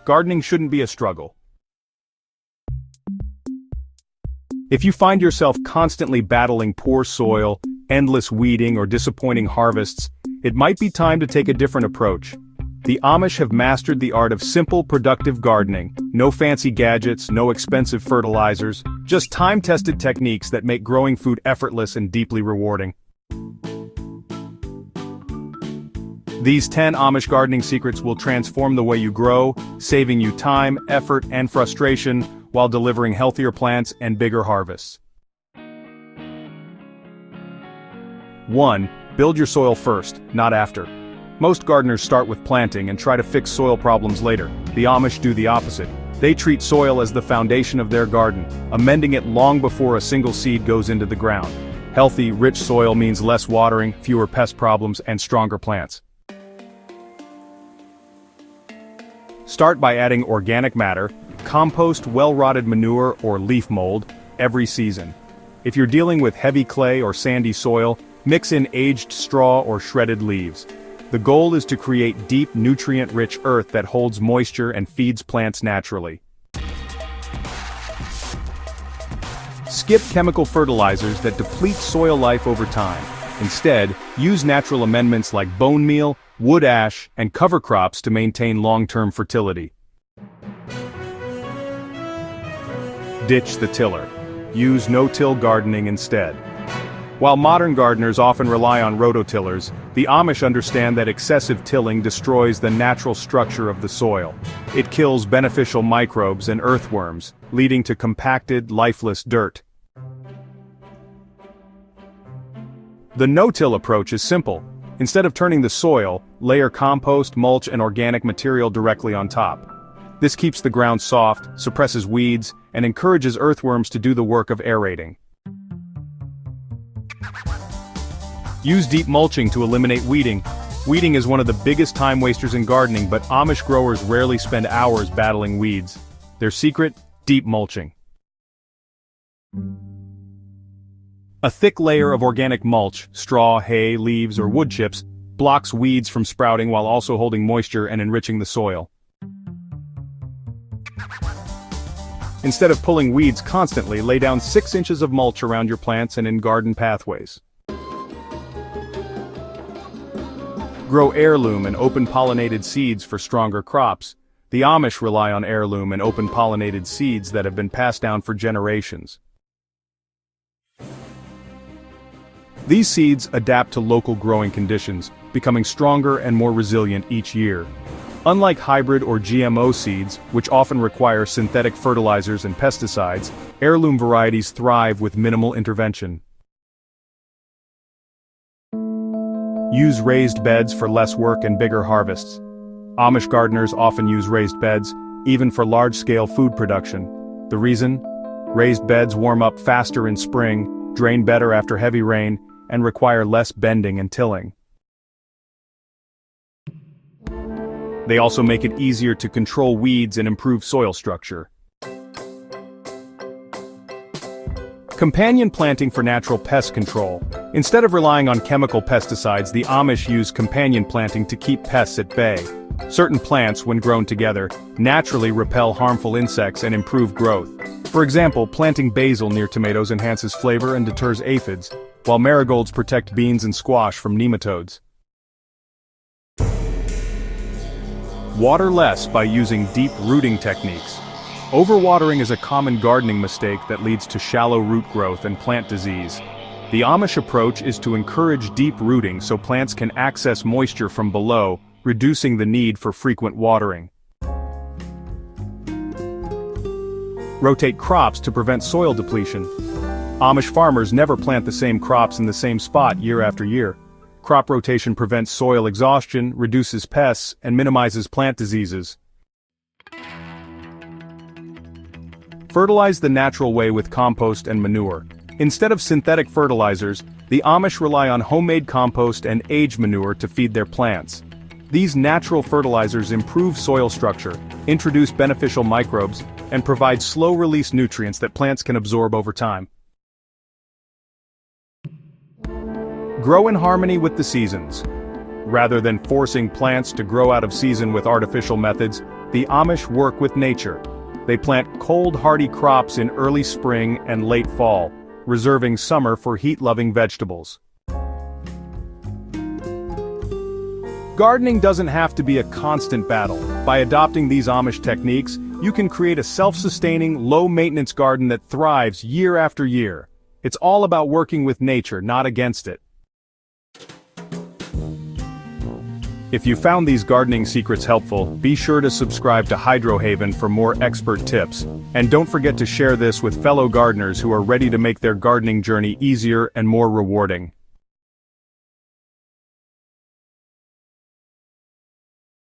gardening shouldn't be a struggle. If you find yourself constantly battling poor soil, endless weeding, or disappointing harvests, it might be time to take a different approach. The Amish have mastered the art of simple, productive gardening. No fancy gadgets, no expensive fertilizers, just time-tested techniques that make growing food effortless and deeply rewarding. These 10 Amish gardening secrets will transform the way you grow, saving you time, effort, and frustration, while delivering healthier plants and bigger harvests. 1. Build your soil first, not after. Most gardeners start with planting and try to fix soil problems later. The Amish do the opposite. They treat soil as the foundation of their garden, amending it long before a single seed goes into the ground. Healthy, rich soil means less watering, fewer pest problems, and stronger plants. Start by adding organic matter, compost, well-rotted manure, or leaf mold, every season. If you're dealing with heavy clay or sandy soil, mix in aged straw or shredded leaves. The goal is to create deep, nutrient-rich earth that holds moisture and feeds plants naturally. Skip chemical fertilizers that deplete soil life over time. Instead, use natural amendments like bone meal, wood ash, and cover crops to maintain long-term fertility. Ditch the tiller. Use no-till gardening instead. While modern gardeners often rely on rototillers, the Amish understand that excessive tilling destroys the natural structure of the soil. It kills beneficial microbes and earthworms, leading to compacted, lifeless dirt. The no-till approach is simple. Instead of turning the soil, layer compost, mulch, and organic material directly on top. This keeps the ground soft, suppresses weeds, and encourages earthworms to do the work of aerating. Use deep mulching to eliminate weeding. Weeding is one of the biggest time wasters in gardening, but Amish growers rarely spend hours battling weeds. Their secret? Deep mulching. A thick layer of organic mulch, straw, hay, leaves, or wood chips, blocks weeds from sprouting while also holding moisture and enriching the soil. Instead of pulling weeds constantly, lay down 6 inches of mulch around your plants and in garden pathways. Grow heirloom and open-pollinated seeds for stronger crops. The Amish rely on heirloom and open-pollinated seeds that have been passed down for generations. These seeds adapt to local growing conditions, becoming stronger and more resilient each year. Unlike hybrid or GMO seeds, which often require synthetic fertilizers and pesticides, heirloom varieties thrive with minimal intervention. Use raised beds for less work and bigger harvests. Amish gardeners often use raised beds, even for large-scale food production. The reason? Raised beds warm up faster in spring, drain better after heavy rain, and require less bending and tilling. They also make it easier to control weeds and improve soil structure. Companion planting for natural pest control. Instead of relying on chemical pesticides, the Amish use companion planting to keep pests at bay. Certain plants, when grown together, naturally repel harmful insects and improve growth. For example, planting basil near tomatoes enhances flavor and deters aphids, while marigolds protect beans and squash from nematodes. Water less by using deep rooting techniques. Overwatering is a common gardening mistake that leads to shallow root growth and plant disease. The Amish approach is to encourage deep rooting so plants can access moisture from below, reducing the need for frequent watering. Rotate crops to prevent soil depletion. Amish farmers never plant the same crops in the same spot year after year. Crop rotation prevents soil exhaustion, reduces pests, and minimizes plant diseases. Fertilize the natural way with compost and manure. Instead of synthetic fertilizers, the Amish rely on homemade compost and aged manure to feed their plants. These natural fertilizers improve soil structure, introduce beneficial microbes, and provide slow-release nutrients that plants can absorb over time. Grow in harmony with the seasons. Rather than forcing plants to grow out of season with artificial methods, The Amish work with nature. They plant cold, hardy crops in early spring and late fall, reserving summer for heat-loving vegetables. Gardening doesn't have to be a constant battle. By adopting these Amish techniques, you can create a self-sustaining, low-maintenance garden that thrives year after year. It's all about working with nature, not against it. If you found these gardening secrets helpful, be sure to subscribe to Hydro Haven for more expert tips. And don't forget to share this with fellow gardeners who are ready to make their gardening journey easier and more rewarding.